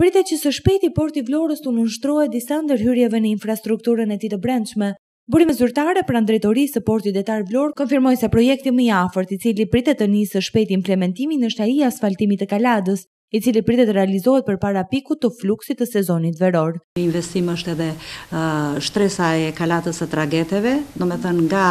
Pritet që së shpejti porti i Vlorës të nënshtrohet disa ndërhyrjeve në infrastrukturën e tij të brendshme. Burime zyrtare pranë drejtorisë së portit detar Vlorë konfirmoi se projekti më i afërt, i cili pritet të nisë së shpejti implementimin, është ai i asfaltimit të Kaladës, i cili pritet të realizohet përpara pikut të fluksit të sezonit veror. Investim është edhe shtresa e Kalatës së tragjeteve, domethënë nga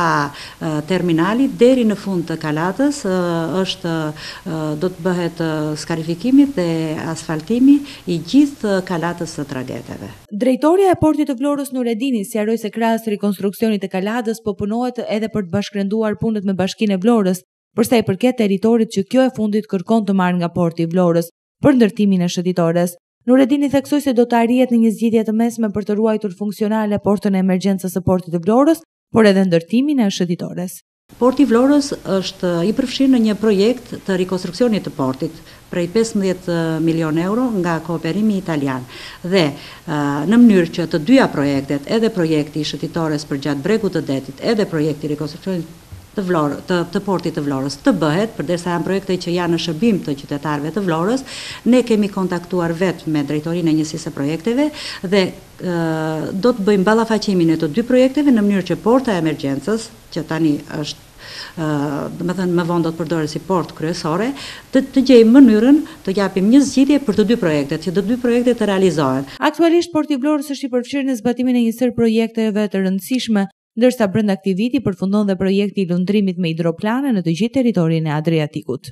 terminali deri në fund të Kalatës do të bëhet skarifikimi dhe asfaltimi i gjithë Kalatës së tragjeteve. Drejtoria e portit të Vlorës Nuredini sqaroi se krahas rikonstruksionit të Kaladës po punohet edhe për të bashkërenduar punët me Bashkinë e Vlorës, për sa i përket territorit që kjo e fundit kërkon të marrë nga porti i Vlorës për ndërtimin e shëtitores. Nuredini theksoi se do të arrihet në një zgjidhje të mesme për të ruajtur funksionale portën e emergjencës së portit të Vlorës, por edhe ndërtimin e shëtitores. Porti i Vlorës është i përfshirë në një projekt të rikonstruksionit të portit prej 15 milion euro nga Kooperimi Italian. Dhe në mënyrë që të dyja projektet, edhe projekti i shëtitores për gjatë bregut të detit, edhe projekti i rikonstruksionit të portit të Vlorës të bëhet, përderisa janë projekte që janë në shërbim të qytetarëve të Vlorës, ne kemi kontaktuar vetë me drejtorinë e njësisë së projekteve dhe do të bëjmë ballafaqimin e të dy projekteve në mënyrë që porta e emergjencës, që tani është domethënë më vonë do të përdoret si port kryesore, të gjejmë mënyrën të japim një zgjidhje për të dy projektet, që të dy projektet të realizohen. Aktualisht porti i Vlorës është i përfshirë në zbatimin e një sër projekteve të rëndësishme, ndërsa brenda këtij viti përfundon dhe projekti i lundrimit me hidroplane në të gjithë territorin e Adriatikut.